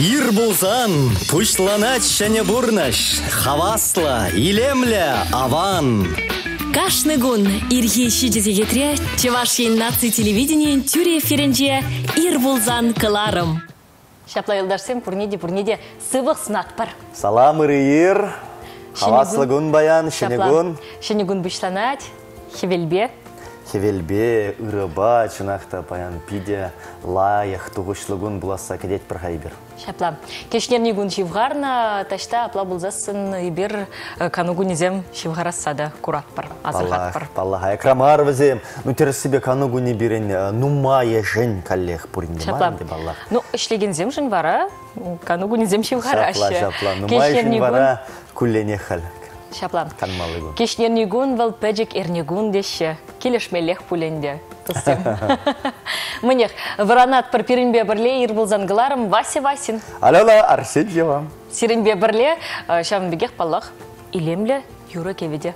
Ир булсан, пушланач шәне бурнаш, хавасла, илемле, аван. Кашны гун ирге шидезегетре Чевашин наци телевидение тюре ференже ир булзан кыларым. Шапла елдарсем пурниде сывық сынат бар. Салам ир, хаваслы гун баян, шенегун. Шенегун бушланать, хевелбе. Хевелбе, ырыба, чынақта баян пиде, лайық туғышлығын бұласа кедет бір хайбер. Шапла. Кешнерни гун шивгарна, ташта апла булзасын ибер канугу незем шивгарасада курат бар, азырхат бар. Паллаха, экрамар візем, терес себе канугу не берен, нумае жен каллех пуринде маңде баллах. Ишлеген зем жын бара, канугу незем шивгарашы. Шапла, нумае жен бара, куллене хал. Шапла. Кешнернигун вал пэджик эрнигун деші. Келешмелех пуленде. Мнех, варанат пар пиринбе бірле ирбулзан гыларым Вася Васин. Алала, Арсен жевам. Сиринбе бірле, шавын бегех паллах, илемле юра кеведе.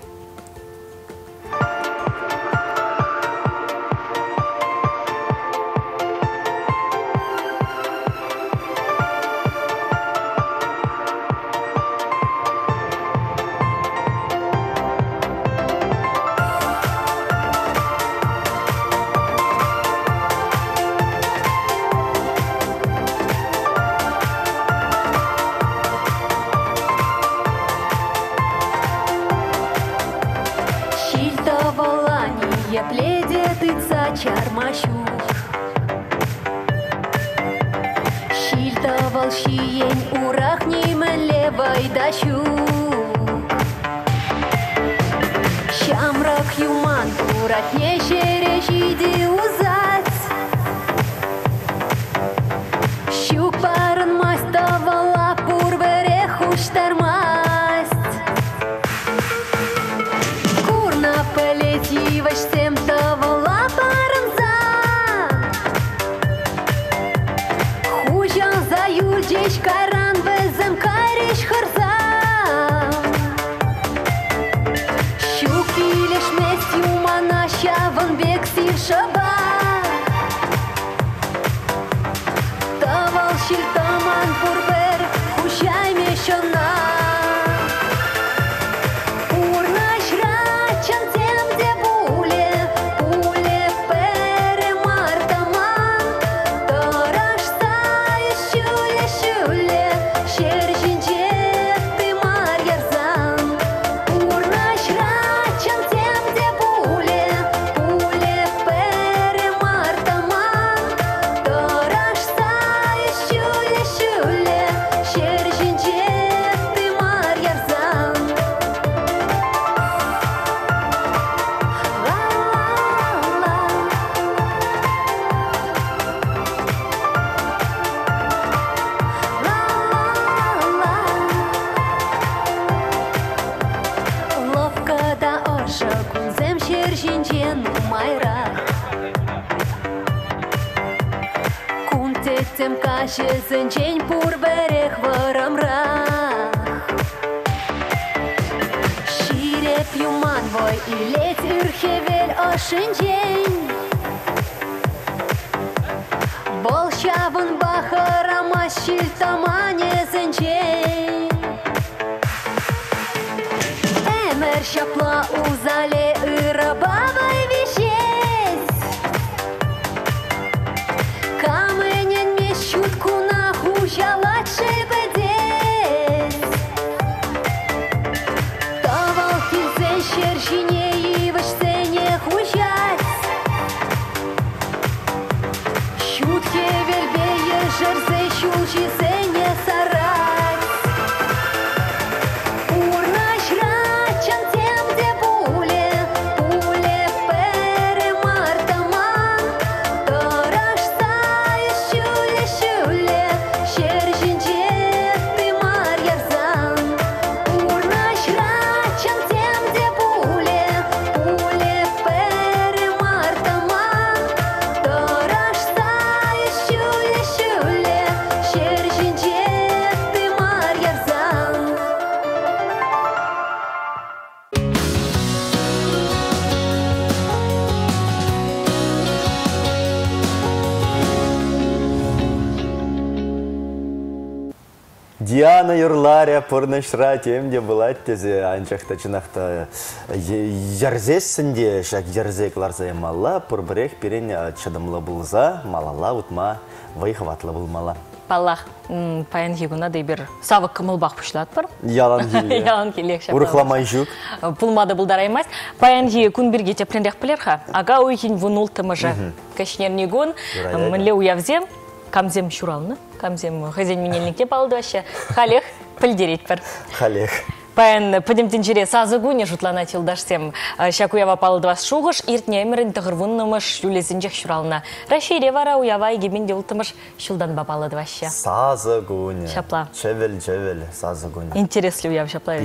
Шильтовал шиень урахни левой дащу. Шамрак юман уратне шерешиди узать. Щук парын мастовала пурберех уштармасть. Курна полетиваш всем тавала парын Юльдеч каран безем кариш харза. Щуки лишь месть юмана щаван бег сиршаба. Тавал щильтаман пурбер хущай мещана. Урнаш рачан тем де буле, буле перемартаман. Тараш Тем каше зенчень пурберех варамрах. Шире пьюман вой и леть ирхевель ошенчень. Болщавын бахарама щильтамане зенчень. Эмер шапла узале ырабавай вещеть. Шутку нахужала шебедеть. Тавал килзен шершине и вышсене хужать. Шутке вербее Диана юрларя порнышра темде была тезе анчахта чинахта ярзесінде шак ярзек ларзай мала пурбрех перен чадымлы булза малала утма вайхватлы булмала. Паллах паян хигуна дейбір савық кымылбақ пүшлат бар. Ялан келе. Ялан келе. Урықламай жүк. Пулмады бұлдараймас. Паян хи күн бірге тепрендек білерха. Ага ойхин вунул тымыжа. Кашнернегун мінле уявзем. Камзем шуралны, камзем хозяин менельникте балды вообще. Халех пыльдерет бір. Халех. Паян подемтен жере сазы гуне жутлана тилдашсем. Шак уява палды вас шуғыш, иртне әмірін тұғырвыннымыш, юлезінжек шурална. Рашире вара уява егеменде ұлтымыш, шылдан бапалды вообще. Сазы гуне. Шапла. Чевел, сазы гуне. Интересли уяв шапла.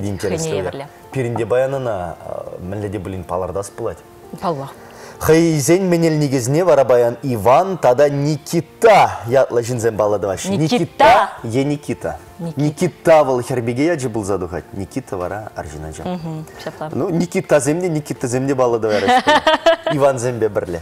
Пиринде баянына мінледе білін палардас бұлад. Палла. Хайзен менел негізіне варабаян Иван, тада Никита. Ятла жінзен балады ваш. Никита? Никита. Никита вал хербеге яджы бұл задухать. Никита вара аржина жан. Ну, Никита земде балады вараш. Иван зембе бірле.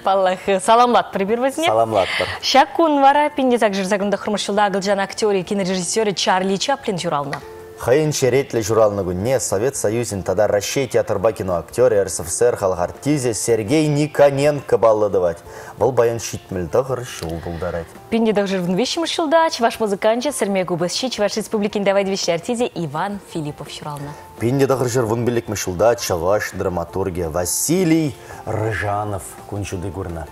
Паллах, саламлат прибір возне. Саламлат бар. Шакун вара, пенде так жырзагында хұрмышылда ағылжан актері, кинорежиссері Чарли Чаплин журална. Хайын шеретлі журалны күнне Совет Союзин тада Россия театрба кино актері РСФСР халық артизе Сергей Никоненко балладывать. Бұл баян шитмілді ғыр шул бұлдарайд. Пенде так жырвын вещим шылда, чеваш музыканчы, сірме губысши, чеваш республикин давай двешли артизе Иван Филиппов журална. Пенде так жырвын білік мышылда чаваш драматургия Василий Рыжанов күншуды гурна.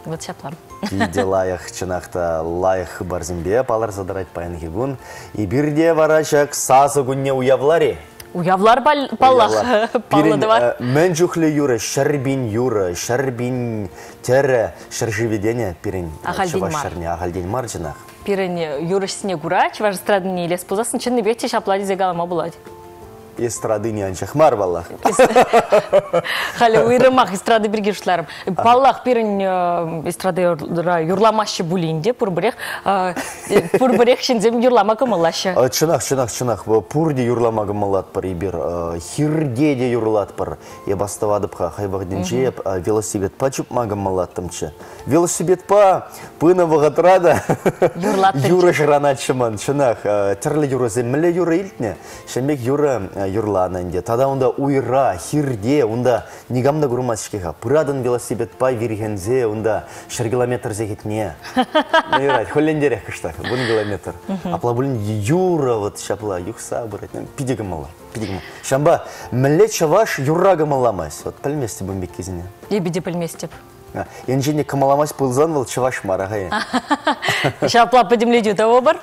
Вот шаплам. Иде лайық чынақта лайық барзимбе палар задарайт паян хигун. И бирде варашак сазы күнне уявлари. Уявлар паллах паллады бар. Мен жүхлі юры, шарбин тәрі шарживедене пирин. Ағалден мар жынақ. Пирин юрышсіне гура, чеваш страдыне елес позасын, чынны бекте шаплади зегалама болады. Эстрады не анчах мар баллах. Халі уйрымақ эстрады бірге жұтларым. Баллах бірін эстрады юрламашы бұлейінде, пұрбірек шынзем юрлама кымылашы. Чынақ. Пұрде юрлама кымылат бар, ебір хирге де юрлат бар. Ебаставадыпқа хайбағден жеп, велосипед па чупма кымылаттымчы. Велосипед па пына вағатрада юра жыраначыман. Чынақ, тірлі юра землі юра илтіне. Шамек юра юрлананде. Тада онда уйра, хирде, онда негамда күрмасышкеға. Пырадан велосипед пай вергензе, онда шыр километр зекетне. Юрать, холлендерек кыштақ, 1 километр. Апла бұлін юра, вот шапла, юқса бұрат. Пидегімала. Шамба, мүлет шаваш юррага маламайс. Вот пәлместі бұмбек кезіне. Ебеде пәлместеп. Енжене кымаламас пылзан был чаваш марағай. Шапла подемледю того бар.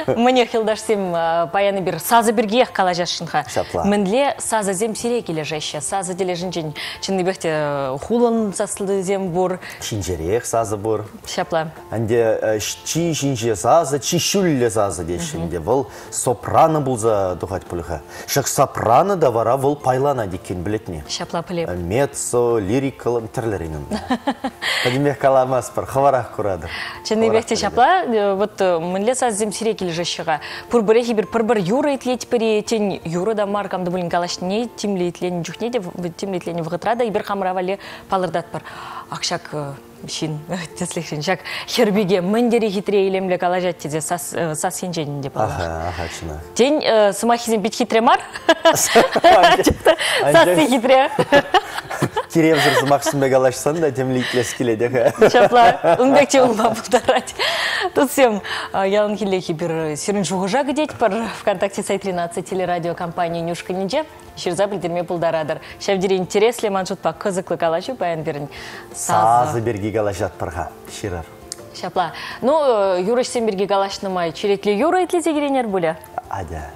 Мне хилдашсем паяны бір сазы бірге еқ қала жашынға. Мінле сазы зем сире келе жайшы. Сазы деле жынжын. Чынны бәхте хулын сасылды зем бұр. Шинжерек сазы бұр. Шапла. Анде чи шинже сазы, чи шүлле сазы дешінде. Бұл сопраны бұлза дұғат бұлыға. Шық сопраны да вара бұл пайлана декен білетіне. Шапла пілеп. Мецо, лирикалым тірлерінің. Подемех каламас бар, хаварақ құрадыр. Чыны бәхте шапла, вот мінле саз зем сире келе жашыға. Пұрбірехи бір юра етлет бірі, тен юра да мар камды бұлін калашне, тимле етлені жүхне де, тимле етлені вғытрада, ибір қамыравалі палырдат бар. Ақшак шин, теслехшин, шак хербеге міндері хитре елемле калажат тезе сас сенженін деп алар. Аха, чына. Тен сымахизен бит хитре мар? Сасы хитре. Кирев жүрсі мақсымбе қалашсан да темлі итлес келеді. Шапла, ұнбекте ұлма бұлдарать. Тут всем ялын келеки бір сирін жуғыжа гідет бар ВКонтакте сайт 13 телерадиокомпании Нюшка Нинджа. Шерза білдерме бұлдарадыр. Шәвдері интереслі маншут па қызықлы қалашу баян берін сазы берге қалашат парға. Ширар. Шапла. Ну, юрыш сен берге қалашны май. Черетлі юра етлезе керенер бұля? Ада.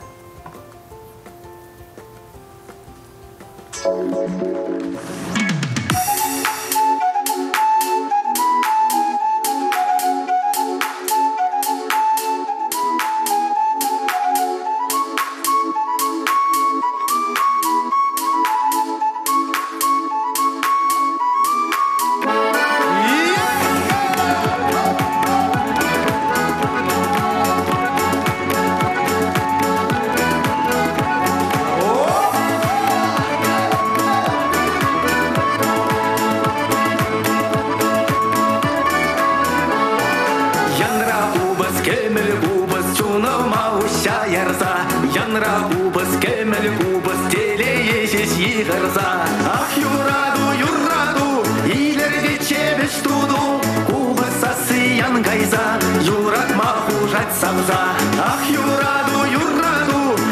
кемел губыз чунама уща ярза, янра губыз кемел губыз теле есес йығырза. Ах, юраду, илерде чебеш туду, губыз сасыян гайза, юрат маху жать сабза. Ах, юраду,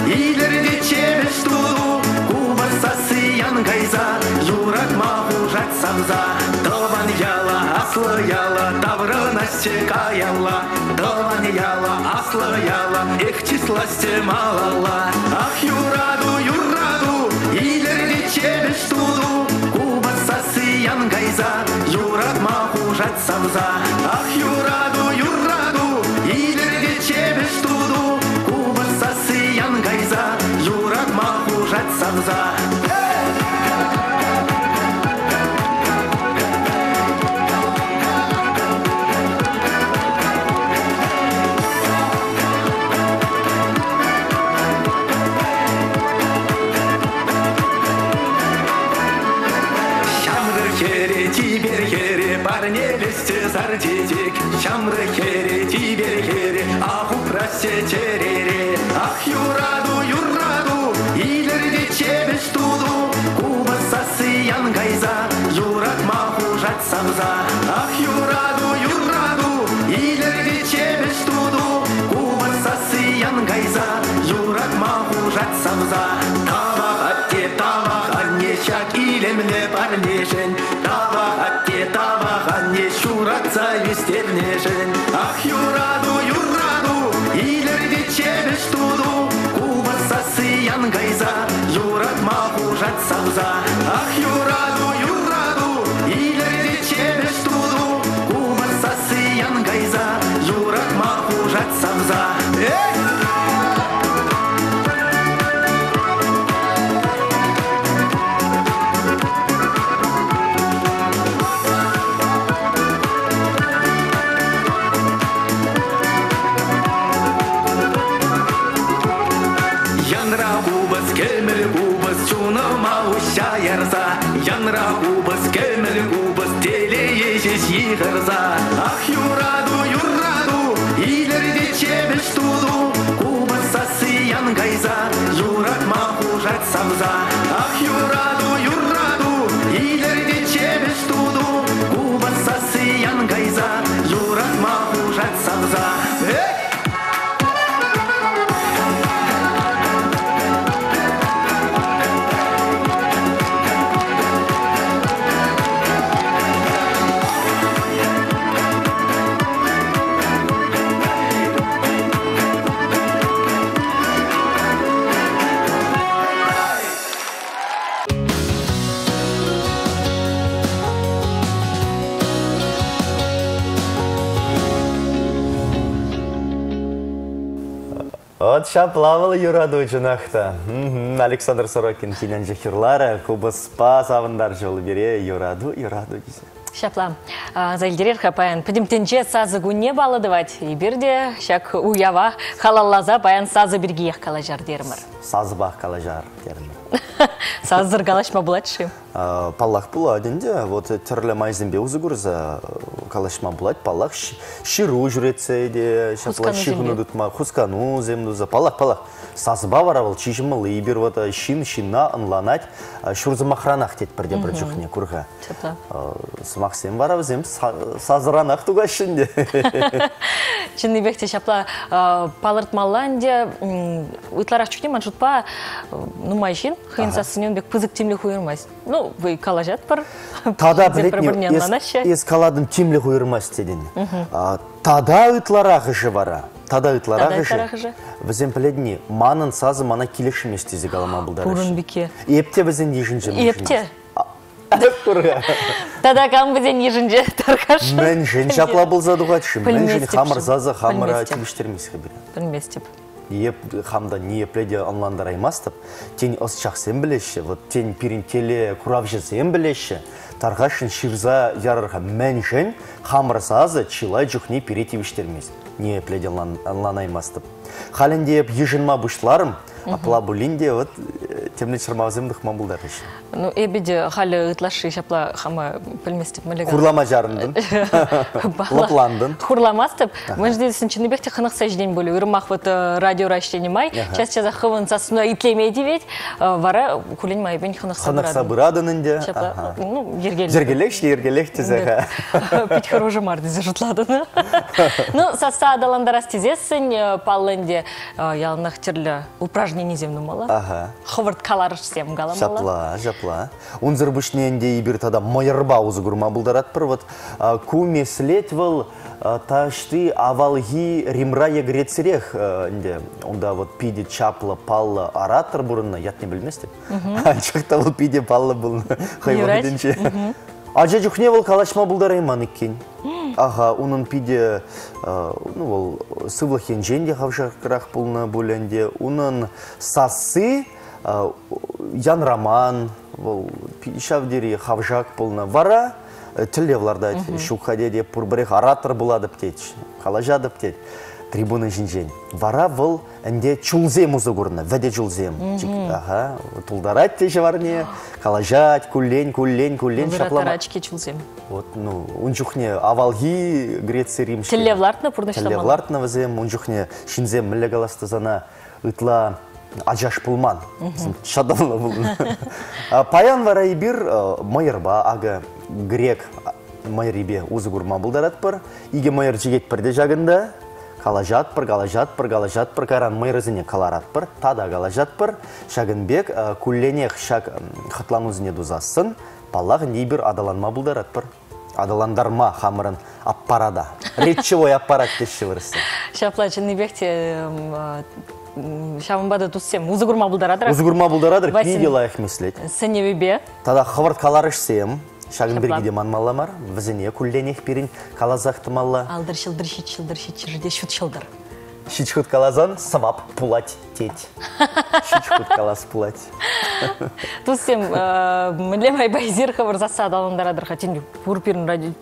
илерде чебеш туду, губыз сасыян гайза, юрат маху жать сабза. Таван яла, аслы яла, таврына секаяла, таван яла, аслы яла, эх числасте малала. Ах, юраду, илерде чебеш туду, губыз сасыян гайза, юрат маху жать сабза. Ах, юраду, илерде чебеш туду, губыз сасыян гайза, юрат маху жать сабза. Невесте зардитик, чамры хере, тибер хере, аху прасе терере. Ах, юраду, илерде чебеш туду, губы сасыян гайза, юрат маху жать сабза. Ах, юраду, илерде чебеш туду, губы сасыян гайза, юрат маху жать сабза. Тавах анне шак илемне парнешен, тавах анне шуратса вестернешен. Ах, юраду, илерде чебеш туду, губы сасыян гайза, юрат маху жать сабза. Ах, юраду, илерде чебеш туду, губы сасыян гайза, юрат маху жать сабза. Янра губыз, кемел губыз, теле есес йығырза. Ах, юраду, илерде чебеш туду, губыз сасыян гайза, юрат маху жать сабза. Ах, юраду, илерде чебеш туду, губыз сасыян гайза, юрат маху жать сабза. Вот шаплавал юраду жинахта. Александр Сорокин кинен жехюрлары, кубыс па савындар жолы бере юраду десе. Шаплам. Зайлдерер хапаян. Пидимтенче сазы гуне баладывать. И берде шак уява халаллаза паян сазы бергиях калажар дермір. Сазы бақ калажар дермір. Сазыр галашма буладши. Паллах буладенде, вот терле майзембе узыгурза калашма булад, паллах ширу жүретсейде, шапла шихуну дутма, хускану земдуза, паллах. Сазыба варавал, чижымыл ибір вата шин-шинна анланать, шурзы махранах тет бірде бір жүхне курға. Смақсен варав зем сазыранақ туға шинде. Чынны бекте шапла палыртмаланде, ұйтларақ чүкне маншутпа, ну майшин, хын сасынен бек пызык темлі хуйырмайс. Ну, вы калажат бір. Тада білетне, ес каладын темлі хуйырмайс деден. Тада ұйтларақ жы вара. Тада ытларақ жы. Візен біледіне, манын сазы мана келеші местезе қалама бұлдар Пурын бике. Епте візен ежінже. Епте. Тада кам візен ежінже тарқаш. Мен жен шапла бұлзадуға түші. Мен жен хамыр зазы, хамыра телештермесігі бірі. Білместіп. Еп хамда не епледе онландар аймастып, тен ос чақсен білеші, вот тен пирин теле курав жесен білеші, тарғашын ширза ярырға мен жен хамыр зазы чилай жүхне перетевіштермес. Не епледе онлан аймастып. Халінде еп ежінма бұшларым, апла бұлінде вот темне чырмавзем дыхман булдарыш. Ну, эбиде халі ытлашы шапла хама білместіп мүлігі. Хурлама жарындын. Лапландын. Хурламастып. Мәжді сінчіні бекте қынық сәжден бөлі. Үрімақ вот радио раштені май. Час-чаза хывын сасына итлемейді бет. Вара кулен май бен қынық сабырадын. Қынық сабырадын инде. Ну, ергелі. Ергелек тезеға. Пить хороший марды зажытладын. Ну, саса адаландарас тезесін, палынде ялынақ терлі упражнение земні мала. Хывырт каларыш сем галамала. Жапла. Унзыр бішненде ибір тада майырба узы гурма бұлдарат бір. Вот куме слетвал ташты авалги римра егрецерех. Онда вот пиде чапла палла оратор бұрынна. Ят не білместі. Чақта бұл пиде палла бұлына. Хайвадынче. Ажа жүхне бол калашма бұлдары еман еккен. Ага, унын пиде сывлахен женде хавшақырақ бұлына бөленде. Унын сасы Ян Роман, шавдері хавжак болна вара, тілевларда шукхаде деп пұрбірех оратор болады птеть, қалажады птеть, трибуны жинжен. Вара бұл әнде чулзем ұзы көріні, вәде чулзем. Ага, тұлдарат теше варне, қалажат, күллен, шаплама. Бұратарачке чулзем. Вот, ну, унчухне авалги Греция римшке. Тілевлартына пұрдашламалы. Тілевлартына візем, унчухне шинзем мүлі қаласты зана ытла Ажаш пулман, шадалла булын. Паян вара ибир майырба, ага грек майырибе узы гурма булдарат пыр. Иге майыр жигет пірде жагында, калажат пыр, каран майырызыне каларат пыр, тада калажат пыр, шагынбек күлленех шаг хытланузыне дузасын, паллағын ибир адаланма булдарат пыр. Адаландарма хамырын аппарада. Речевой аппарат теші вырысты. Шаплачын бекте Шамбада туссем, узыгурма булдарадыр. Узыгурма булдарадыр, пиде лайық меслет. Сеневебе. Тада хывырт каларышсем, шағын бергеде манмаламар, візіне күлленех берін калазақты малла. Алдар шылдар, шит шут шылдар. Шичхут калазан, савап пулать теть. Шичхут калаз пулать. Туссем, мүлем айбайзер хывыр засады алындарадыр, хатин пурпирін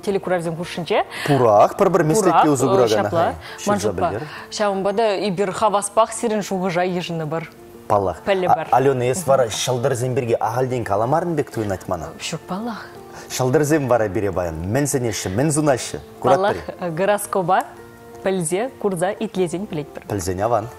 телекуравзем куршынче. Пурак, бір меслекке узы курагана. Манжыпа. Шамбада ибір хаваспақ сирін шуғыжа ежіні бар. Паллах. Пәлі бар. Алена есвара шалдырзем берге ағалден каламарын бек туын айтмана. Шук паллах. Шалдырзем бара бере баян. Мен сенеші, мен зунашы. Паллах гороскоба, пәлзе, курза, итлезен білет бір. Пәлзен аван.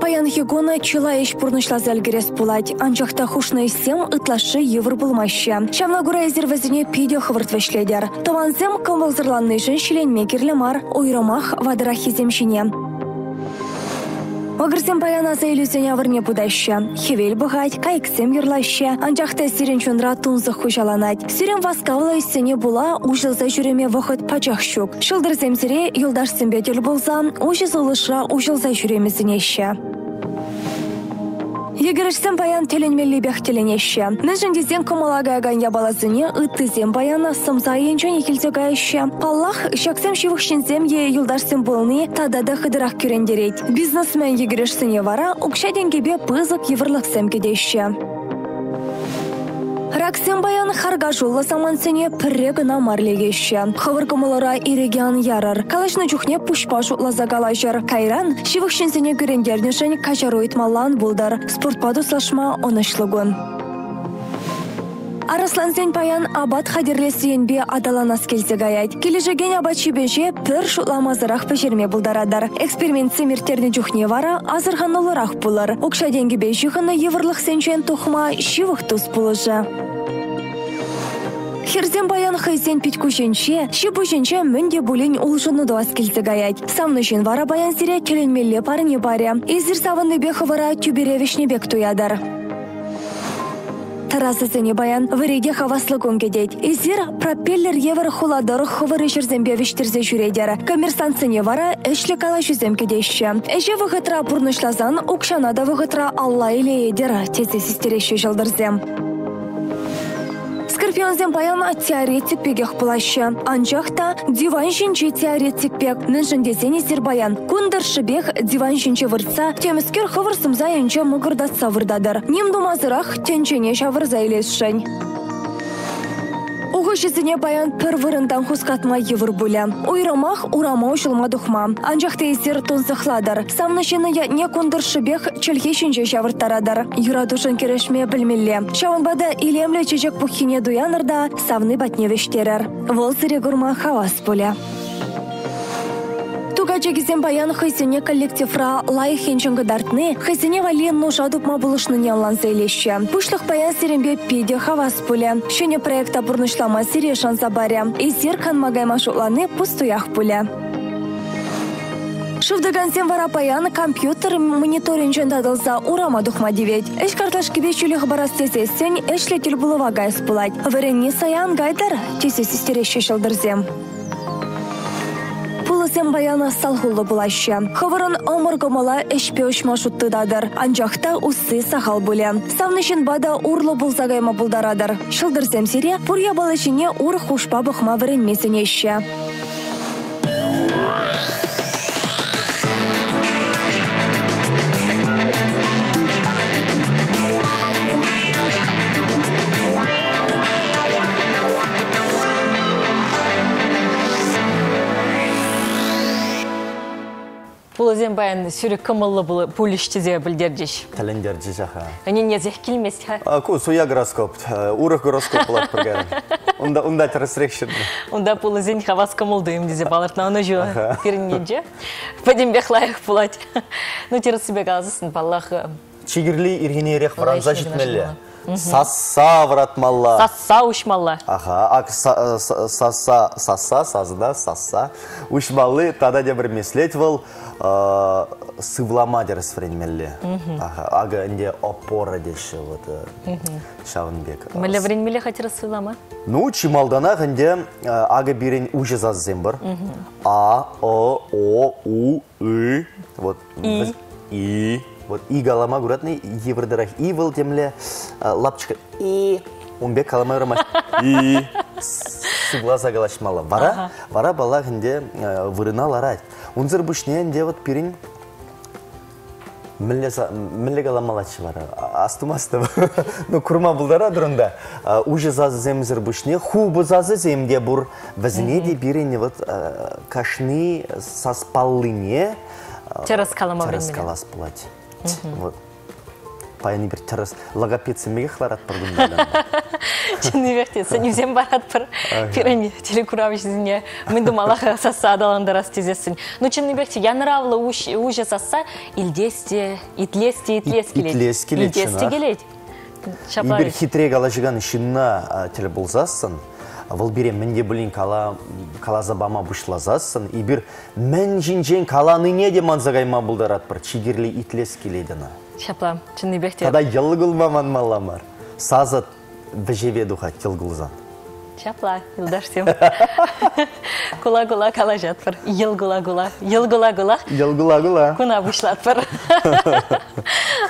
Паян Хигона чылайыш пурнышлазал герес пулать. Анчахта хушна сем ытлашы евр булмаща. Шамла гура эзервазине пидео хывырт вешледер. Тованзем кымвылзырланный женщилен мекерлемар, ойромах вадырахи земщине. Огырсем паяна за иллюзия варне пудаща. Хевель бухать, кайксем юрлаща. Анчахта сирен чунра тунзах хужаланать. Сирен васкавла из сене була, ужил за жюреме выход пачах щук. Шылдырсем сире, юлдаш сембетель булза, ужил улыша, ужил за жюреме зенеща. Егерішсен паян теленмелі бәқ теленеші. Нәжіндезен комалага ганья балазыне ыттызен паяна сымза енчен екілзе гайшы. Паллах шаксем шивықшынзем е юлдарсен болны тадада қыдырақ көрендерет. Бизнесмен егерішсене вара ұқша денгебе пызық еврлықсем кедеші. Раксен баян харга жолла самансене піррегіна марлегеші. Хавыр кымылыра ирегиан ярар. Калашны жүхне пушпа жолла загалажар. Кайран шивықшынзене көрендернешен качаруитмалан булдар. Спортпаду слашма онышлығын. Арысланзен паян абат хадирлесиен бе адаланас келсе гаять. Кележеген абат шибеже пір шутламазырақ пешерме булдарадар. Эксперимент семертерні жүхне вара азырған олырақ булар. Окша денгі бе жүхіні еврлық сенчен тухма шивық туз булыжы. Херзен баян хайзен пить кушенче, шибушенче мөнде булень улжыны дуас келсе гаять. Самнышын вара баян зире теленмелле парыне баре. Изір савынны беха вара тюберевишне бек туядар. Тарасысыне баян віреге хаваслы кедет. Изір пропеллер евір хуладыр хывыры жерзембе вештерзе жүредер. Коммерсантсыне вара әшлі кала жүзем кедеші. Әже вғытра бұрнышлазан, ұқшанада вғытра алла иле едер, тезе систереші жылдырзем. Пирпионзен баян теоретик пегех булашы. Анжақта диван жинче теоретик пег. Ныншындесен есер баян. Кундыр шыбех диван жинче выртса, теміскер хывыр сымза енче мұғырдатса вырдадыр. Нем думазырақ тенчене шавырза елесшін. Уғышызыне баян пір вырындан хускатма евір бұля. Уйрамах урама ұшылма дұхма. Анжақта есер тонсықладыр. Самнышыны не кундыр шыбех чөлхешінже шавыртарадыр. Юрадушын керешме білмелі. Шауынбада илемлі чечек бұхине дуянырда савны батне вештерер. Вол сыре гурма хавас бұля. Тугачегізен баян хайсене коллективра лай хенченгі дартны, хайсене вален ножа дупма бұлышныне аланса елеші. Пушлық баян серембе пиде хавас пуле. Шөне проекта бұрнышлама сере шанса баря. Эзер канмагай машуланы пустуях пуле. Шывдыгансен вара паян компьютер мониторинжен дадылса урама духма девет. Эш карташки бечулих барастесесен эшлетел булыва гайс пулать. Веренни саян гайдар тесес истереші шылдырзем. Пулысен баяна салхулы булашы. Хывырын омыргымала эшпе ұшма шуттыдадыр. Анжақта усы сахал бұле. Савнышын бада урлы бұлзағайма бұлдарадыр. Шылдырзем сере пұря балашыне ур хушпа бұқма віренмесін еші. Пулызен баян сүрі кымылы бұлы пуліштізе білдердеш. Тәлендерді жақа. Әне незех келмес. Суя гороскоп, урық гороскоп болады біргәрі. Онда тірісірек шырды. Онда пулызен хавас кымылдыйым дезе балыртна оны жу керінгенже. Пәден беқлайық бұлады. Ну терісібек азысын баллах. Чигірли иргенерек варанза жетмелі. Сасса вратмалла. Сасса ушмалла. Аха, сазыда, сасса. Ушмаллы, тада де бір меслет выл сывлама деріс вренмелі. Ага, инде опора деші, Шавынбек. Мәлі вренмелі қатыры сывлама? Ну, чималдана инде ага бірін уже заззем бір. А, О, У, И. И. Вот и галама гуратный еврдерах и был темле лапчика и он бек калама рама и сугласа галашмала вара бала хинде вырына ларать он зербушне нде вот пирин милле галамалачы вара астумасты ну курма булдара дурында уже зазы зем зербушне хубы зазы земде бур вазнеди пирин вот кашны саспаллыне террас калама времени террас плать. Вот. Паяны бір террас логопед семеге хларат біргіндеді. Чынны векте, сәневзен барат бір пирани телекуравышызіне. Мен думалаға саса адаландарас тезесін. Но чынны векте, я нравла уже саса илдесте, итлесте келет. Итлесте келет. Ибір хитрек алажыған ішінна теле болзасын. Вол бире менде білін калазабама бұшлазасын. Ибір мен жинжен каланыне де манзағайма бұлдарат бір чигерлі итлес келедіна. Шапла, чынны бекте. Тада елгылма манмаламар. Сазат вежеведуха телгылзан. Шапла, елдашсем. Кула-кула калажат бір. Елгула-гула. Елгула-гула. Куна бұшлат бір.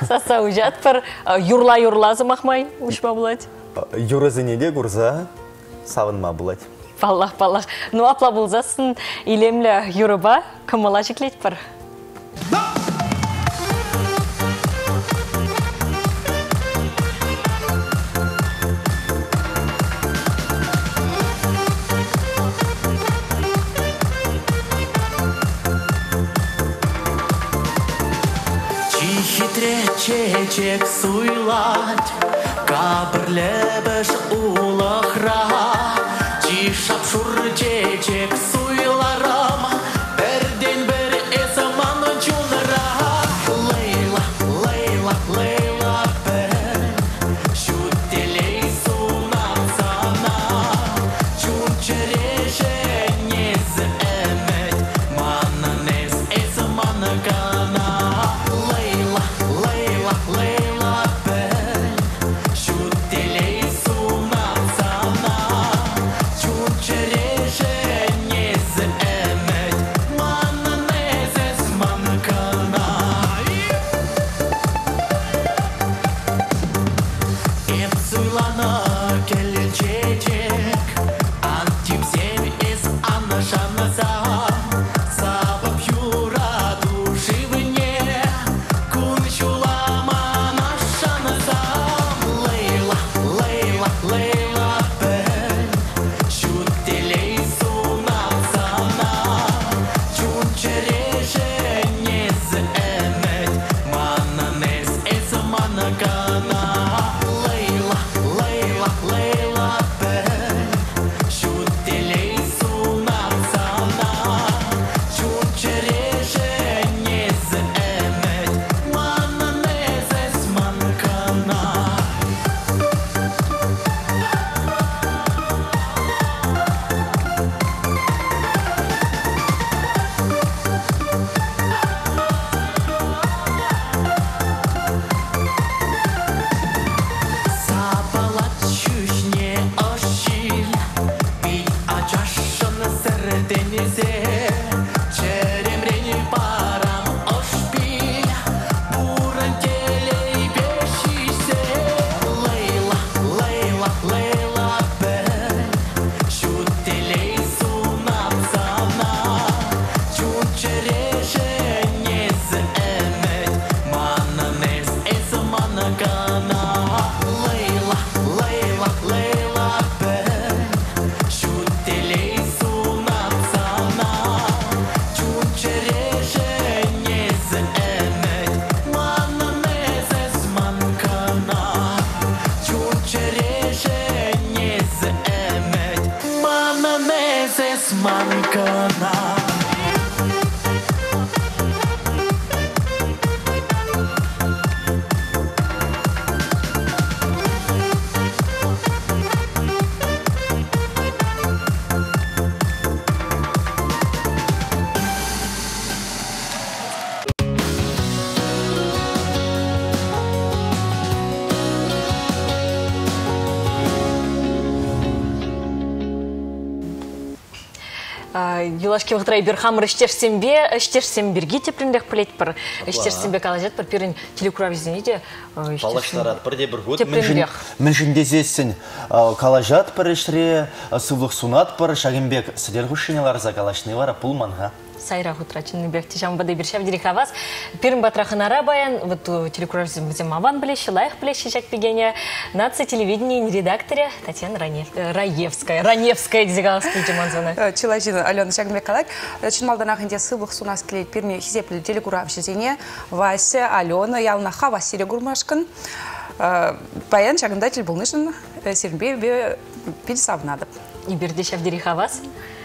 Саса ұжат бір. Юрла-юрлазы мақмай ұшма бұлад. Юрызыне де күрза. Савынма бұлад. Паллах. Ну апла бұлзасын илемлі юрыба кымыла жеклет бір. Чечек суйлать, кабырлебеш улахра, чишап шур чечек суйларам, берден бер эсаман чунара. Лейла бер, шутелей сунапсана, чунчереше нез эмет, мананез эсаман кана. Лейла бер, шутелей сунапсана, чунчереше нез эмет. юлашки вғытрай бір хамыр іштешсем бірге тепріндек плет бір, іштешсембе калажет бір перін телекуравизіне де Палаштарат бірде бір год. тепріндек. Мен жіндезесін калажат бір ішре, сывлық сунат бір, шагымбек сідер ғушынелар за калашны вара пулманға. Сайра хутрачын бекти жамбады бір шав дирек аваз. Перін батрахынара баян, вот телекуравизм бізем аван білеші, лайық білеші жакпегене. Нация телевидения редакторе Татьяна Раевская. Раневская дезегаловский демонзаны. Челажина Алена Шагмекалак. Чынмалдан ақынде сывлық сунас келет перме хизеплі телекуравизіне Вася, Алена, Ялнаха, Василия Гурмашкин. Баян шагымдатель был нышын серінбе пильсавнады. И берде шав дирек аваз.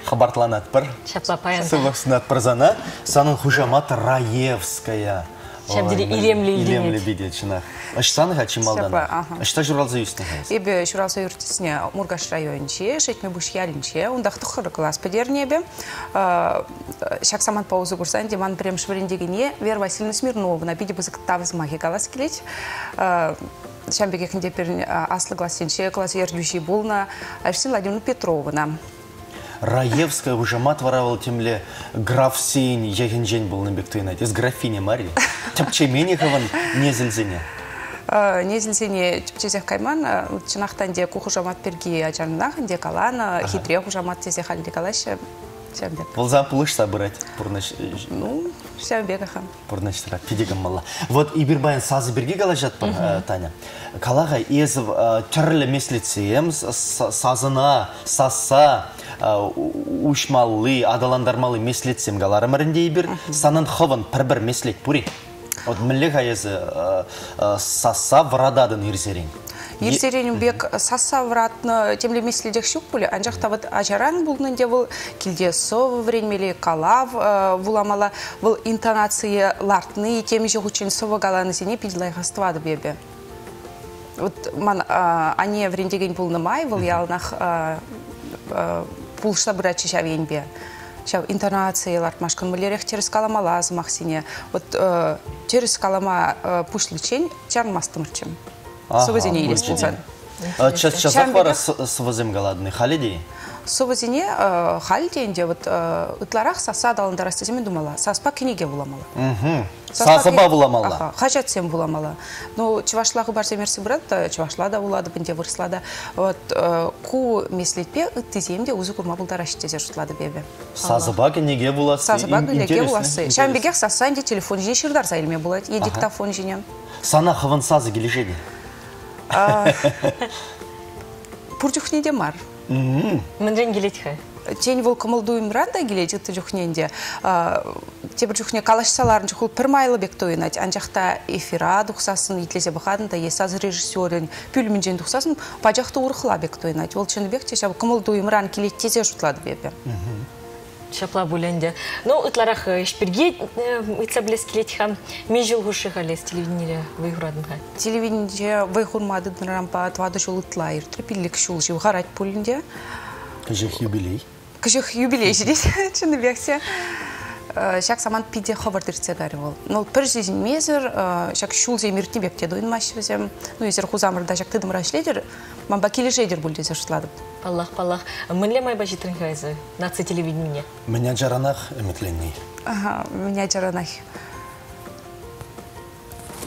Хабартланат бір. Шапла паян. Сывлық сунат бірзана. Санын хужамат Раевская. Шабдири илемли Илемли биде чына. Ашсаны хачи малдан. Ашта журалза юстны. Ибе журалза юртисне Мургаш районче, шетме буш ялинче, ундах тухыр класс подернебе. Шак саман паузу курсан деман прям швриндегене Вера Васильевна Смирнова на биде бузык тавыз маги галас келет. Шамбеге хинде перин аслы классенче класс ердющий булна Арсен Владимировна Петровна. Раевская уже матваравал темле граф Сейн ягенжень был на бектуина. Из графиня Марии. Тяпче Менихован не зельзине. Не зельзине тяпче кайман. Чинахтан де кухужамат перги ачарнах, де калана, хитре хужамат тезе халди калаще. Волза пулыш собирать. Ну, вся бегаха. Пурнаштра, пидигам мала. Вот и бирбайн сазы берги галажат, Таня. Калага из чарле меслицеем сазына, саса, ушмалы, адаландармалы меслицем галарым рендейбир, санын хован пір меслет пури. Вот млега из саса врададын ирзерин. Ерсеренің бек саса вратны темле меследек шук пулі, анжақта вот ажаран бұлнынде бұл келде сов времелі калав вуламала бұл интонация лартны темі жоқ үшін сова галаны сене пидлайға ствады бебе. Вот ман ане врендеген бұлны май, бұл ялнақ пулшта бұрачы шавен бе. Шав интонация лартмашкан мүлерек теріс каламала азымақ сене. Вот теріс калама пушлычен чармастымырчым. Совозине или спонсан. Сейчас пара совозим голодный халиди. Совозине халиденде вот ытларах саса далында растеземен думала. Саспа кенеге буламала. Сасаба буламала. Хачат сем буламала. Ну чувашлағы бар семерси брат, чувашла да булады, бінде вырыслада. Вот ку меслетпе ыттеземде өзі курма булда раштезе жутлады бебе. Сасаба кенеге буласы. Сасаба кенеге буласы. Шамбегех сасанде телефон жіне шырдар сайылме булады. И диктофон жіне. Сана хаван сазы келешеді. Пурчухне де мар. Мэнжен келетхэ. Тень вол камылдуым ранда келет жытты жухненде. Тебір жухне калашсаларын жухул пір майлы бек тойынат. Анжақта эфира дұқсасын, итлесе бұқадында, есаз режиссерін, пүлімінжен дұқсасын, пажақты ұрықла бек тойынат. Ол чыны бек те камылдуым ран келет тезе жұтлады бебе. Шапла буленде. Ну, ытларах шпирге ыцаблес келетха. Межил гуши халес телевидение выиградынға. Телевидение выигурмады рампа твады жол ытлайыр. Трепиллик шул жив гарать пулінде. Кажех юбилей. Кажех юбилей жидес. Чыны бексе. Шак саман пиде хабардырце гары бол. Ну, пір жизнь мезір, шак шул жей миртни бекте дойын машевізем. Ну, езір хузамырда шак тыдым рашледер, мамба келі жейдер бұл дезе шутладып. Паллах. Мэнле майба житрынхайзы? Нация телевидение. Меня жаранах эметленней. Ага, меня жаранах.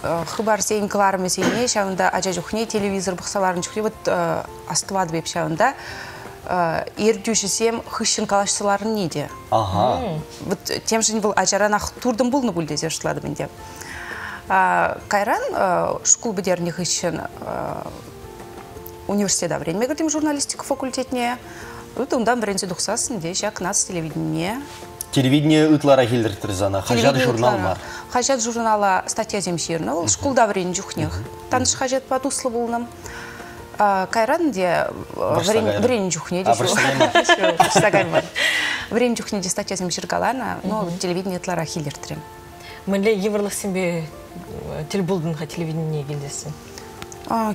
Хыбар сейін кыларымы сейіне, шауында ажа жүхне телевизор бұқсаларын жүхне, вот астывады беп шауында. Ердюшісем хыщын калашсыларын неде. Вот тем же был ажаранах турдым булны бұл дезе шытлады бінде. Кайран шкул бідеріне хыщын университета время говорим журналистика факультетне. Вот ондан бірінші дұқсасын де шак нац телевидение. Телевидение ытлара хилдіртірзана. Хажат журнал бар. Хажат журнала статья земшерна. Ол шкулда бірін жүхнех. Таныш хажат патуслы болным. Кайран де бірін жүхне де шу. Бірін жүхне де статья земшергалана. Но телевидение ытлара хилдіртірем. Мэнле еврлық сенбе телебулдынға телевидение келдесін.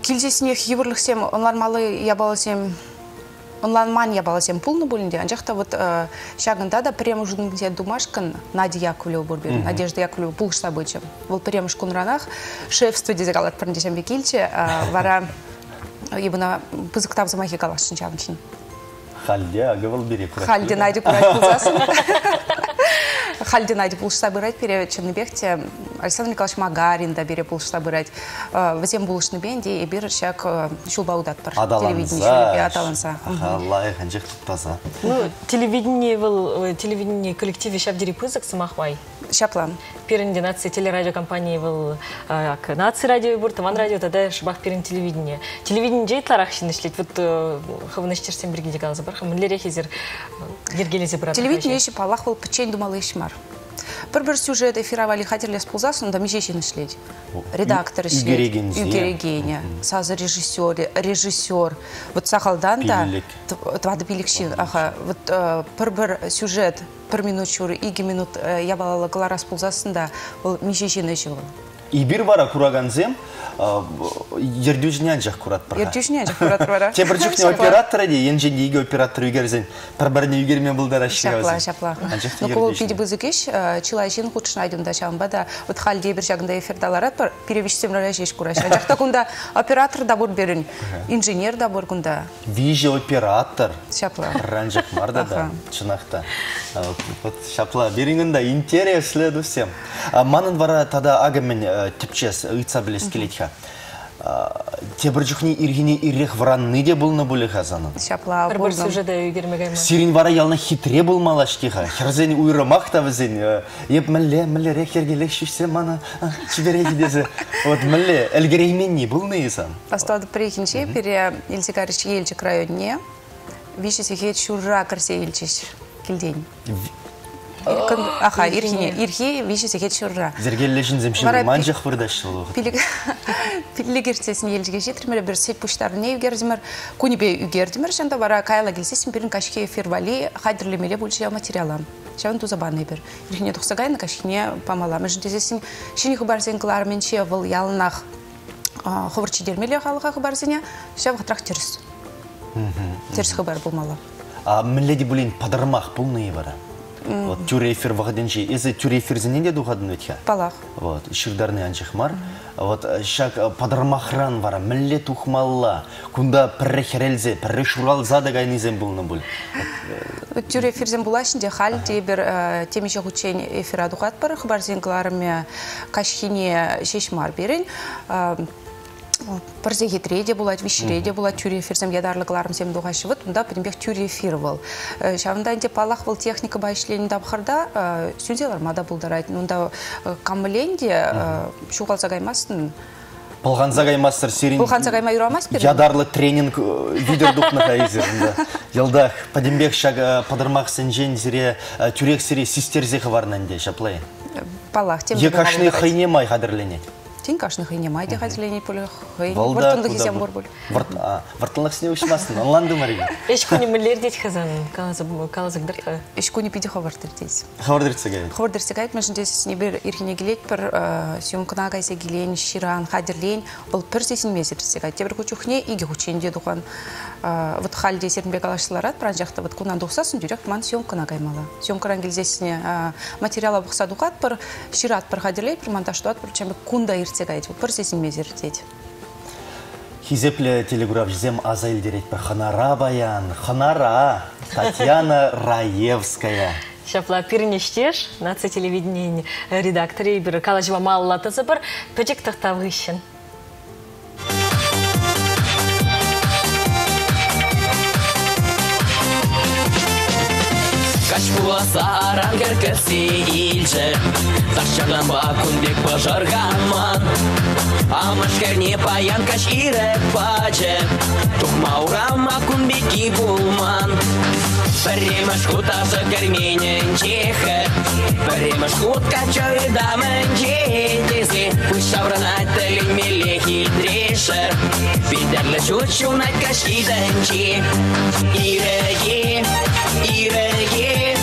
Келзесінех еврлықсем, онлармалы ябаласем, онларман ябаласем пулны бөлінде. Анжақта вот шағында да према жүдіңде думашкан Надя Яковлева бұрбен, Надежда Яковлева пулышса бөчем. Ол према шкунранах шефство дезегалат піріндешем бекелче, вара ебіна пызықтап замахи галашын чавыншын. Халде, агавал бери. Халде найди курать пулзасын. Халде найди пулшта бырать перед Чернебехте. Александр Николаевич Магарин да бере пулшта бырать. Возем булышны бенде и бир шак шулбаудат пар. Телевидение аталанса. Аллах, ханчик таза. Ну, телевидение коллективе шап дерипузак самахвай. Шаплан. Перенде нации телерадиокомпании был нации радио бур, таман радио, тогда шабах перен телевидение. Телевидение джей тларах шинешлет. Вот хавнаштерсен биргиде галаза бар. Хамлере хизер ергелезе брат. Телевидение еще палах был печень думал ишмар. Бір сюжет эфировали хатерлес пулзасын, да меже шинешлет. Редактор шлет. Югерегене. Саза режиссер. Вот сахалдан да. Твады пиликшин. Ага. Вот бір сюжет. Бір минут шуры, 2 минут я балала гларас пулзасында, ол межежені жыл. И бир бара кураганзем, ердюжнян жақ курат бара. Ердюжнян жақ курат бара. Те бір жүхне операторы де, енжен дейгі оператор үгерзен, бір-біріне үгермен бұлдара шыға Шапла. Ну, кол пиди бізікеш, чилайшын худшын айдымда шағымба да, вот халде бір жағында эфирдаларат бар, перевешсем рәжеш кураш. Жақта күнда оператор да бұр берін, инженер да бұр күнда. Вижи оператор. Шапла. Ранжақ марда да, чынақта. Шапла, беріңінде интереслі дұсем. Манын вара тада агымен тіпчес ұйтса білес келетха. Те бір жүхне иргене иррех вранны де болны болы қазанын. Шапла, бір сюжеда үйгермегайма. Сирин вара ялна хитре болмалашкиха. Херзен уйрамақ та візен. Еп мүлі рек ергелек шүшсе мана чібереки дезі. Вот мүлі әлгереймен не болны есан? Пастуады прейхінше, пере Елсекарыш елчік районне, вишесі хет шурра кірсе елчіш келден. Аха, ирхи вишесі хет шурра. Зергеллешін земшін манжақ вырдашыл. Пилигерцесін елжіге жетірмелі бір сет пұштарыне үгердімір, көнебе үгердімір, жанда бара кайла келсесін бірін кашке эфирвали хайдырлемеле бөлшея материалам. Шавын тузабанный бір. Ирхине тұқсағайны кашкене памалам. Жындесесін шені құбарсен қыларменше выл ялынақ құбырчы дермелі қалыға құбарсене, шав ғытрақ теріс. Теріс құбар болмалы. Мүлледі бұлейін падырмақ бұлны бара. Вот тюре эфир вағаденші. Езі тюре эфирзінен де дұғадын өтке? Палақ. Вот, шырдарны анчық мар. Вот, шак падырмақран вара, мүлле тұқмалла. Күнда пірі херелзе, пірі шуралза да гайнызен бұлны бұл. Тюре эфирзен бұлашын де хал де бір темеше құтшен эфира дұғад бар. Құбарзен қыларыме кашхине шешмар берін. Парзе хитреде булат, вишреде булат, тюре эфирзем ядарлыкларым сем дуғашы вұд, мұнда пөдімбек тюре эфир был. Шавында әнде палақ был техника байшылені дабықырда, сүнзелар мада бұлдарайды. Мұнда камыленде шуғалса қаймасын. Пылғанса қаймастыр серин. Пылғанса қаймай ұрамас берін? Ядарлы тренинг видеодуқны қайызырында. Елдақ, пөдімбек шаг падырмақ сенжен зіре, тюрек сіре систерзеқі варнанде, шаплай. Палақ, тем Екашны қайне май қадырленет. Тен кашны хыйне майде хазлене поле хый. Вартынды хизем бор бол. Вартынлық сіне ұшмасын, онланды марыға. Ешкөне мүллер дейт хазан, қалазығдыр. Ешкөне пиде хавардыр дейс. Хавардырцы гайд. Хавардырцы гайд, мәжін десесіне бір ирхіне келет, бір сүйімкіна қайсы келен, ширан, хадірлен, бұл пір сесін месірсе гайд. Тебір көчіхне, иге көчен деді оған. Вот халде серінбек алашыларат, біран жақта вот кунан доқсасын, дүйрек ман сүйімкіна қаймалы. Сүйімкіран келзесіне материала бұқса дұқат, бір шират, бір хадірлейт, бір монтаждуат, бір чәмі кунда иртсегайд, бір сесін мезіртет. Хизепле телеграф жзем азайль дерет бір Ханара баян, Ханара, Татьяна Раевская. Шапла пирнештеш, нация телевидения редакторы, бір калажыва маллатысы бір, пөжек тақтавғышын. Кашпула саран геркесі илчі, Ташчаган бакун бек пожарганман. Амашкерне паян каш ирек паче, Тухмаурам акун беки булман. Перемаш кутасы керменен чехе, Перемаш кутка чой дамен жетесі, Пышавранат телин мелехи трешер, Бидерлі чучунат каш иденчи, Иреги, Иреги,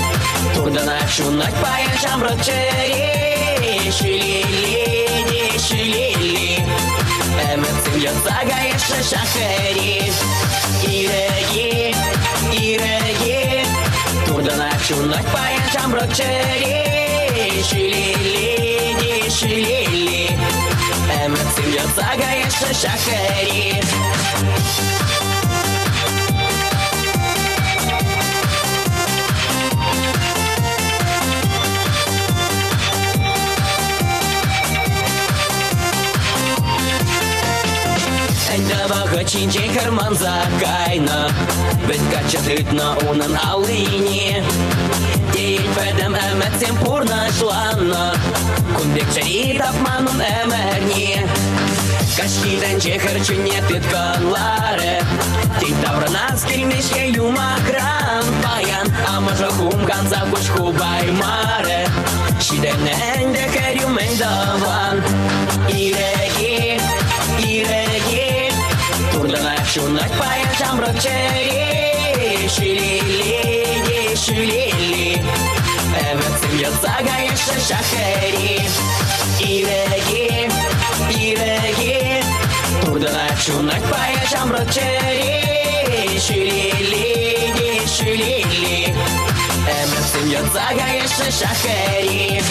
Турданак шунак паян шамрак чере, Шилили, шилили, Эмецин ятсага еші шахери, Иреги, Иреги, Турданак шунак паян шамрак чере, Шилили, шилили, Эмецин ятсага еші шахери. чинчен кырманза кайна. Бит качатытна унын алыне. Дейт бәдім әмәтсен пурнашланна. Күндек чари тапманын әмәрне. Кашкидан чехырчыне тытканлары. Тик таврынас келмешке юмакран паян. Амажа хумганза кушку баймары. Шиденен де кәрюмен даван. Иреги, иреги. Турдынак шунак паян жамрак чери. Шилили, шилили. Әмәтсім ятсага еші шахери. Иреги, иреги. Турдынак шунак паян жамрак чери. Шилили, шилили. Әмәтсім ятсага еші шахери.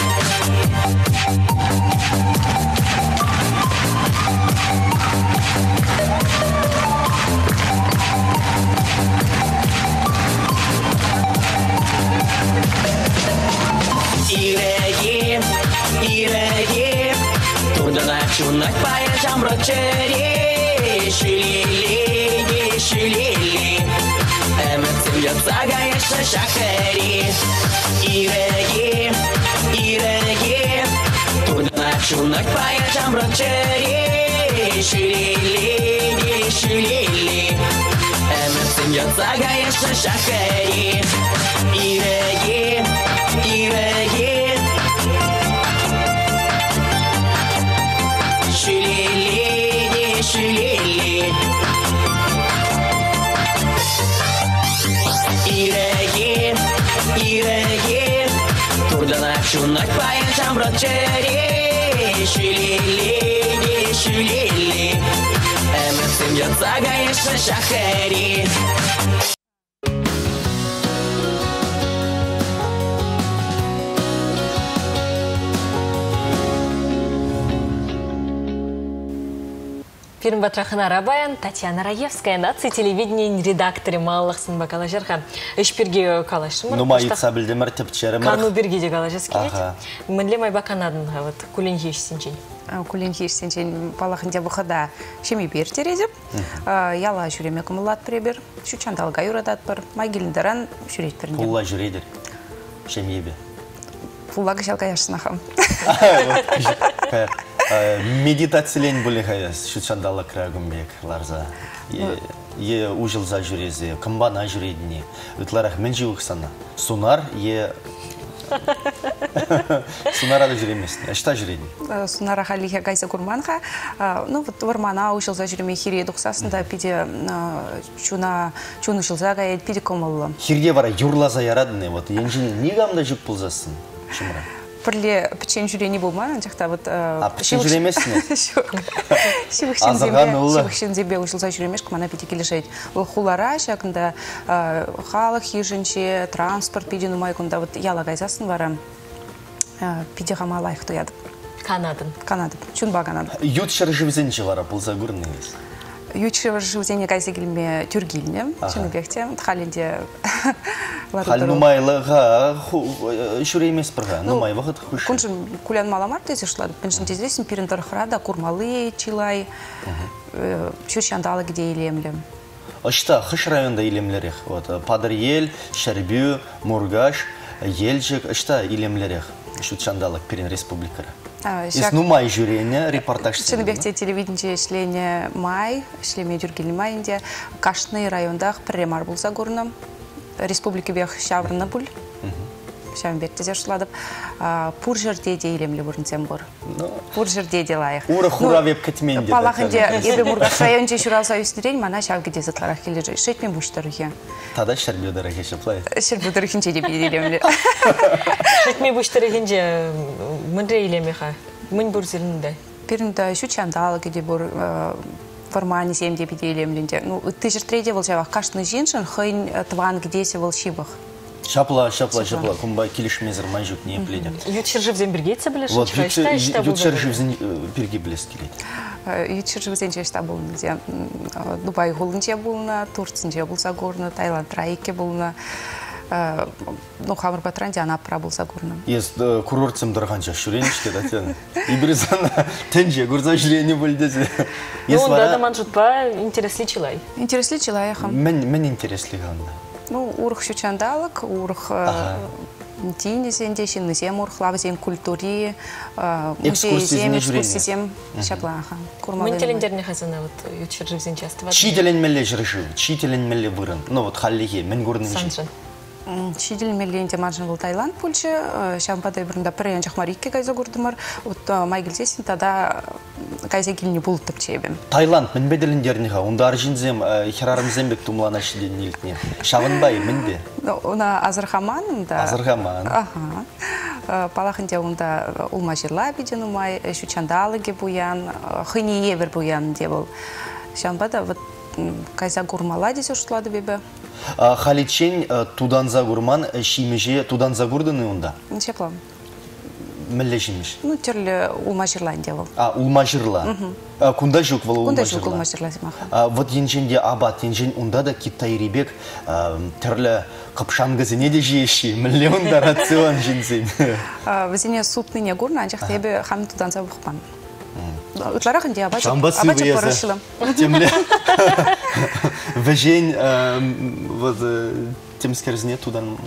Иреги, иреги. Турдынак шунак паян жамрак чери. Шилили, шилили. Әмәтсім ятсага еші шахери. Иреги, иреги. Турдынак шунак паян жамрак чери. Шилили, шилили. Әмәтсім ятсага еші шахери. Иреги, иреги. Шилили, шилили. Иреги, иреги. Турдынак шунак паян жамрак чери. Шилили, шилили. Әмәтсім ятсага еші шахери. Пирм батрахына Рабаян, Татьяна Раевская, наци телевидение редакторы маллахсын бакала жарха. Эшпирге калашымыр. Ну, майытса білдімір, тіпчерімір. Кану бірге де калашыз келет. Мінле майба канадын, кулен хешсенчен. Кулен хешсенчен палахынде бұқыда шеме бер терезіп. Яла жүреме кымылат пребер. Шучандалға юрадат бір. Майгеліндеран жүрет бірінде. Пулла жүредір. Шемебе. Пуллағы жалға яшынақым. Медитациялен бөлі қаяс, шүтшандалы крагымбек, ларза. Е ұжылза жүрезе, кымбана жүредіне. Үтларақ мен жеуік сана. Сунар, е... Сунарады жүремесін. Әшта жүредіне? Сунараға лихе қайса күрманға. Ну, вот вармана ұжылза жүреме хире дұқсасында пиде чуны ұжылза қайет пиде комылы. Хирге бара юрлаза ярадыны, вот енжіне негамда жүк бұлзасын, шымыра. Бірле пічен жүрені болман, жақта вот... Пічен жүремесіне? Шивықшензебе ұшылса жүремеш, кімана петі келешет. Ол хулара шақында халық ежінше, транспорт педен ұмай күнда яла қайзасын бара педе қама лайық тұяды. Канадын. Канадын, чүнба канадын. Ют шаржывзенче бара, бұлза көрініңіз. Ючевар живзение кайсы гильме тюргильне, чем бегте, халинде. Хал нумайлыга шүреймес бірға, нумай вақыт хүші. Күншін кулян маламар тезі шылады, піншін тездесін пирін тархырада, курмалы, чилай, шүршандалы где елемлі. Ашта хыш районда елемлерек, Падыр ел, Шәрбю, Мургаш, Елжік, ашта елемлерек, шүршандалық пирін республикара. Ес нумай жүрені репортаж сені. Чынбекте телевидение шлене май, шлеме жүргелі майынде, Кашны райондақ пірремар болса көрінім. Республики бек шаврына бұл. Шавынбекте зершыладып. Пұр жерде де елемлі бұрынсен бұр. Пұр жерде де лайық. Ура хура веп кәтменде. Палақынде ебе Мургаш районде жүралса үстірен, мана шавгеде зытларақ келі жай. Шетмен бұштырығы. Тада Шәрбюдары кешіплай. Шәрбюдары де бейді елемлі. Шетмен бұштырығынде мүнре елемеға. Мін бұр зірінде. Перімді шүчандалы кеде бұр форманы земде бейді елемлінде. Ты жертреде бұл жавақ қашны женшін, хойн тван гедесе бұл шибық. Шапла, кумба келішмезір май жүк не пледе. Ютшыржывзен біргейтсі білеш? Ютшыржывзен бірге білес келеді. Ютшыржывзен жешта болынде. Дубай ғолынде болына, Турцинде болса көріні, Таиланд райеке болына. Ну, хамыр батранде ана пробулса гурным. Есть курортсем дорганча шуреничке да тен. Ибризана тенже гурза шурени бульдезе. Ну, да, манжутпа интересли чилай. Интересли человеком. Мен интересли ганда. Ну, урх шучандалык, урх тинесен дешин, несем урх лавзен культури, музей экскурсизем шаплаха. Мен телендерне хазана вот ютчер живзен часто. Чителен мелле жрыжы, чителен мелле вырын. Ну вот халлиге, мен гурным жи. Шидел мелленте маржин был Таиланд пульче, шампада брында прян жахмарикке кайза гурдымар, вот майгилсесин тада кайза килни бултып чебем. Таиланд мен беделендерниха, унда аржинзем херарымзембек тумлана шиден нилтне. Шавынбай менде. Уна Азархаман да. Азархаман. Ага. Палахынде унда улмажирла биден умай, шучандалыге буян, хыни евер буян дебыл. Шампада вот кайза гурмала десе ушлады бебе. Халичен тудан загурман, шимеже тудан загурдыны унда. Шаплам. Мелле шимеш. Ну, терле улмажирла дебыл. Улмажирла. Кунда жук вала Кунда жук улмажирла. улмажирла зимаха. Вот енженде абат, енжен унда да Китай ребек терле капшангазыне де жеши, мелле унда рацион жинзен. Везене суп ныне гурна, анчах тебе хам тудан забухпан. Утларахын де абача порышылым. Темле. Вежен вот темскерзне тудан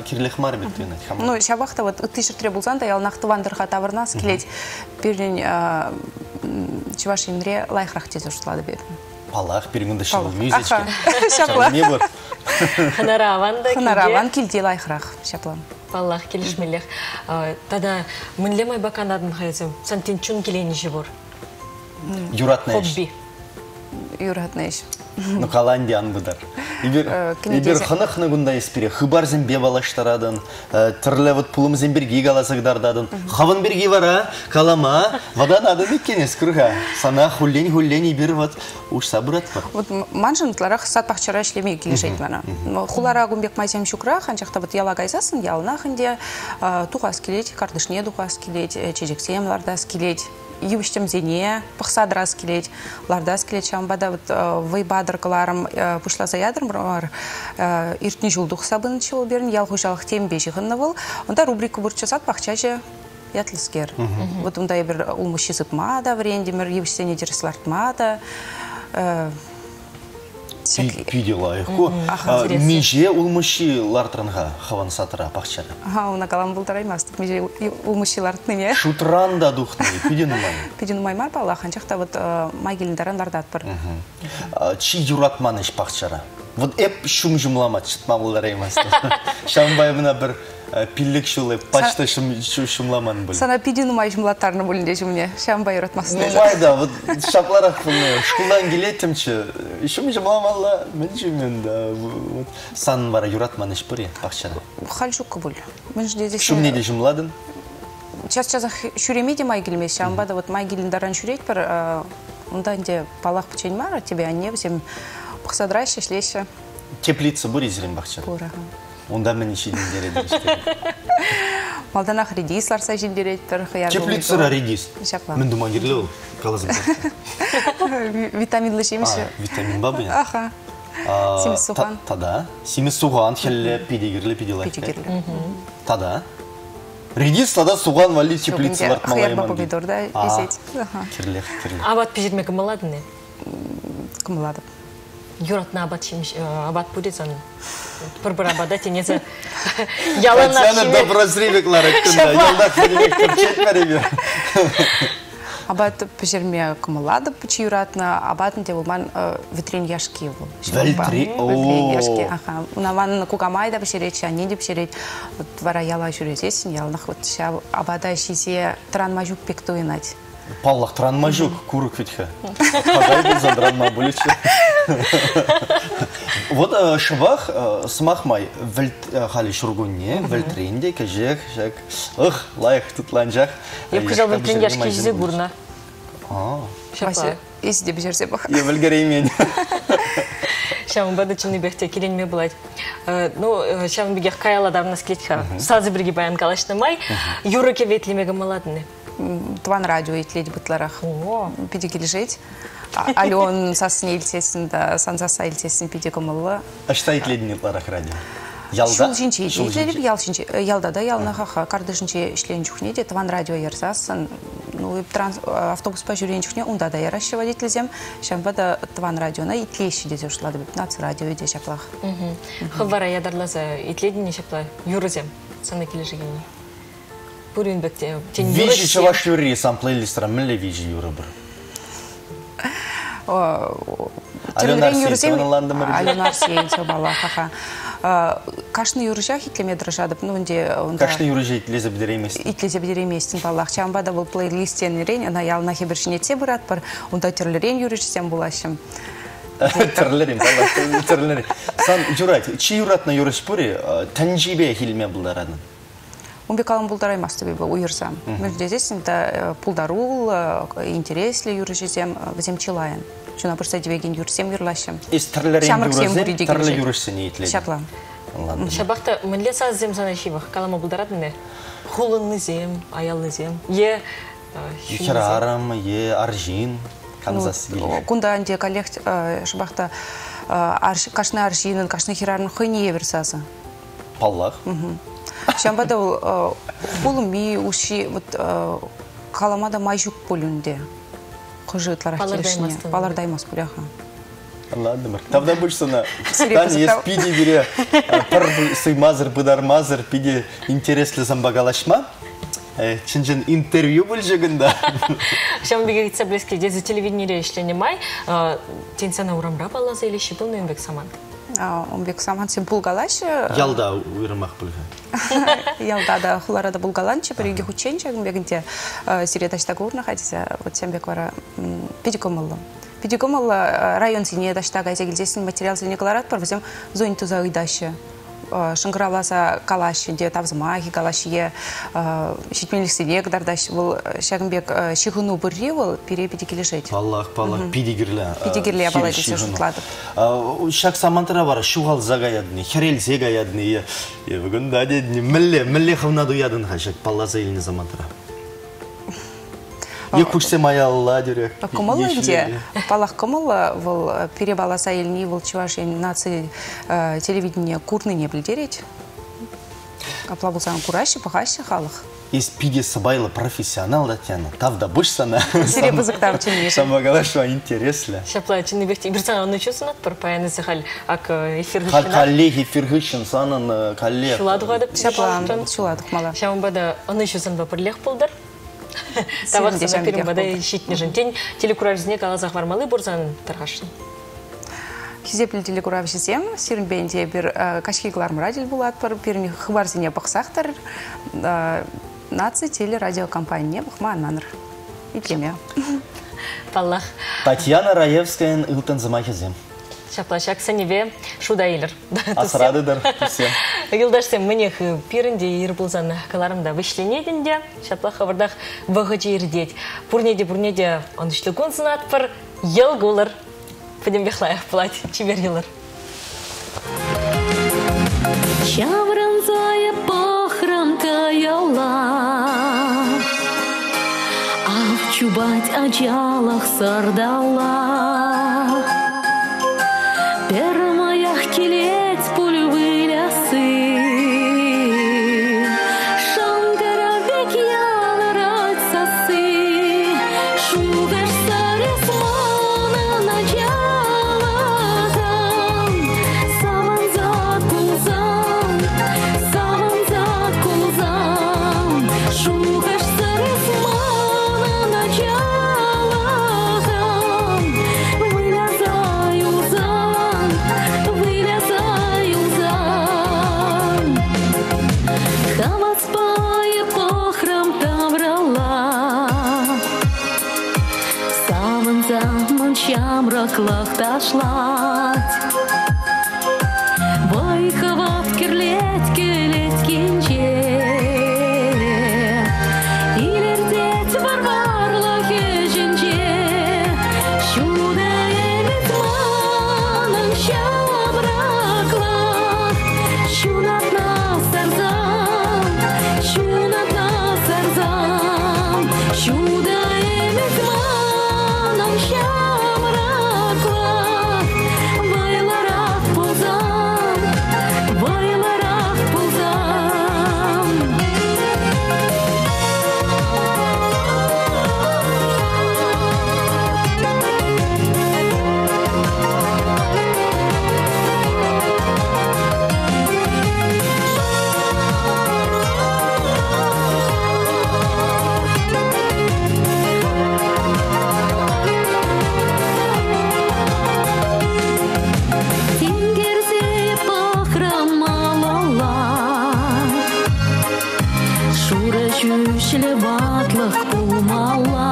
кирлех марбет төнет. Ну, шабахта вот тышыртре булсан да ял нахтывандырха тавырнас келет. Бирин чувашинре лайхрах тез ушлады беп. Палах перегунда шыл мюзичке. Шапла. Не бар. Ханараванда Ханараван килде лайхрах. Шапла. Паллах келишмелех. Тада мынлемай баканадын хайзым. Сантинчун келени жибор. Юратная. Хобби. Юратная. Ну, Голландиян будар. Ибер ханахны гунда еспире. Хыбар зембе балаштарадын. Тірлі вот пулым земберге галасагдардадын. Хавын берге вара, калама, вода надын еккенес кырға. Сана хуллен ибер вот уж сабырат бар. Вот манжын тларах сат пахчара шлеме келешет мана. Хулара гумбек майсем шукра, ханчахта вот яла гайзасын, ялнахынде тухас келет, кардышне тухас келет, чежексем лардас келет. Юбштем зене, пахсадрас келет, лардас келет, шамбада вот вайбадыр кыларым пушла заядырым бар, иртни жулдух сабын чыл берін, ял хушалық тембе жығынны был, онда рубрика бурчасат пахчачы ятлыскер. Вот онда ебір улмышчы сыпмада, врендемір, юбштене дерслартмада, Пидела ихко. Меже улмышчы лартранға хаван сатыра пахчара. Уна калам бұлтараймастық, меже улмышчы лартныне. Шутранда духны, пиден умай. Пиден умай мар пала, ханчақта вот майгеліндарын лардат бар. Чи юратман еш пахчара. Вот эп шум жумламат, шытма бұлдараймасты. Шамбай мына бір пиллик шулы, пачта шумламан бұл. Сана пиден умай жумлаттарны бөлінде жумне, шамбай юратмасын. Умай да, вот шапларақ бұлны, шкулдан келетімші, шум жумламалла, мен жумен да. Сан бара юратман еш бұре пахчара. Хал жуқы бұл. Шум неде жумладын? Час-часақ шүремеде майгелмес, шамбада вот майгеліндаран шүрет бір, ондаінде палақ пүчен мара, тебе анне бізем пақсадрайшы, шлеші. Теплица бұре зірен бақчара? Бұра. Онда мен ешеден дереден істеді. Малданақ редис ларса жендерет бір қияр. Теплицара редис? Шапла. Мен думан керлі ол, қалазым бақчара. Витаминлы жеміші. Витамин ба бұян? Аха. Семіз суған. Тада. Семіз суған, хелі педигірлі педилайфка. Педигірлі. Тада. Редис тада суған вали теплицалар малайман. Қиярба помидорда есет. Керлех. Абат пежетме кымаладын не? Кымаладып. Юратна абат шемеш, абат будет сан. Пырбыр абада тенезе ялана Татьяна шеме. доброзревеклар өткенде. Ялдақ көдемек көпчет бәребе. Абат пежерме кымаладып пычы юратна, абатын те болман витрин яшки был. Витрин яшки, аха. Унаван кугамайда пешерет, не деп пешерет. Вот вара яла жүресесін, ялнақ вот абада шизе транмажук пекту инать. Паллах транмажук, курык ветха. Хадай был за транма булече. Вот шывах смахмай хали шургунне, вельтренде, кежек, жак. Ых, лайх тут ланжах. Я кужал вельтрен яшки жизе гурна. Вася, есі де бежерсе бақ. Я вельгареймен. Шамын бады чынны бәхте келенме бұлайды. Ну, шамын бігех каяладарына скелетха. Сазы бірге баян калашнамай, юрыке ветлемегі маладыны. Тван радио етледі бұтларақ. Педеге лежет. Ален сасын елтесін, санзаса елтесін педеге мұлы. А что етледін етларақ радио? Ялда? Шул жинче итлеп, ялдада ялна хаха, кардышынче ишлен жүхне де, Тван радио ерсасын, ну, автобус по жүрен жүхне, онда да ярашы водителізем, шамбада Тван радиона итлеші де зөшлады, нац радио еде шаплақ. Хывара ядарлаза итледіне шапла юрызем, саны келі жігені. Бүрін бәкте, тен Вижи чаваш юри, сам плейлистра, мүлі вижи юры бір. Аленар сейн собала, хаха. Кашны юрыжах итлеме дрожадып, ну, онде... Кашны юрыжа итлезе бідереместін? Итлезе бідереместін балақ. Чамбада бұл плейлистен рен, ана ялна хебіршінетсе бұрат бар, онда терлерен юрыжсем болашым. Терлерен, балақ, терлерен. Сан, юрайт, чи юратна юрыш бұри, тәнжибе хилме бұлдарадын? Он бекалым бұлдараймасты бебі уйырсам. Мүлдезесін да пұлдарул, интереслі юрыжсем, бізем чилайын. Шуна бұрса девеген юрсем юрлашым. Ес терлерен юрызем, терлі юрышсын етледі. Шаплам. Шабақта мүнле саз зем сана шибақ, калама бұлдарадын не? Хулынны зем, аялны зем, е... Херарам, е аржин, канзас елі. Кунда анде коллект шабақта кашны аржинын, кашны херарын хойне еверсазы. Паллах. Шамбада бұл ми уши каламада майжук болунде. Қожытлар ахтелешіне. Палардаймас бұляха. Ладно, тавда бұшсына. Тан ес пиде бере, пір сыймазыр, бұдармазыр, пиде интереслі замбагалашма. Чынжын интервью бұл жығында. Шам беге гитса блеске, дезі телевиденире ішлене май, тенсана урамра балаза или шипыл нөйінбек саман? Онбек саман сен бұлгалашы. Ялда уйрымақ бұлға. Ялда да хуларада бұлгаланчы, бір үйге хүтченчі, бегінде сиреташтағы урна қадеса, вот сенбек вара педикомылы. Педикомылы район сене даштага әзегілдесін материал сене қаларат бар, бізем зойн туза ұйдашы. Шыңғыраласа калашы, де тавзымахи калашые, шетмелік сенек дардаш, бұл шағынбек шығыну бірре ол пере педикелешет. Паллах, педигірлі. Педигірлі балайдысы жұтладып. Шақ самантыра бар, шуғал загаядыны, херел зегаядыны, бүгін да дедіні, мүлле қывнаду ядын қашак, паллаза еліне замантыра. Екушсем аялла дюрек. Кумалы где? Палах кумалы, вол перебаласа елни, вол чувашин нации телевидения курны не блидерить. Аплабулсан кураши, пахаши халах. Из пиди сабайла профессионал датяна, тавда бушсана. Серебузыктар ченеш. Самогала, что интересно. Шапла, ченебехте, Берсана, он учился над парпаяны сахаль, ак эфир Халь коллеги эфиргышын санын коллег. Шуладугадып, Шапла, шуладук мала. Шамбада, он учился над папырлех полдар. Табақсана перембада шитне жынтен телекуравизне калазақ вармалы борзан тарғашын. Кезеплі телекуравизем, сирінбенде бір кашкеглар мұрадил болады бар, біріне хыбарзіне бақсақтар, наци телерадиокомпания бұқма анманыр. Икеме. Паллах. Татьяна Раевская ылтын замахизем. Шаплашак сәнебе шуда елір. Асырадыдар все. Йылдашсем мінех пирінде ербулзан каларымда вышленедінде, шаплах хавардақ вағычы ердет. Пурнеде он үштілгін сынат пыр, ел ғолыр. Пөдем бехлаях плать, чибер елір. Шавранзая пахрамка яла, а чубать аджалах сардала. Пермаях келец пульвы лясы, шангара бек ялырать сасы, шугаш саресмана началахам, саванзат кулзам, шугаш саресмана началахам, вылязаю Хамацпая похрам таврала, Саванза манчамраклах ташлать, Байхават кирлет кинче, Илердет варварлах еженче, Шуда эмитманам шамраклах, Шунат нас сарзам, Шуда эмитманам шамраклах, Шүшілі батлық болмала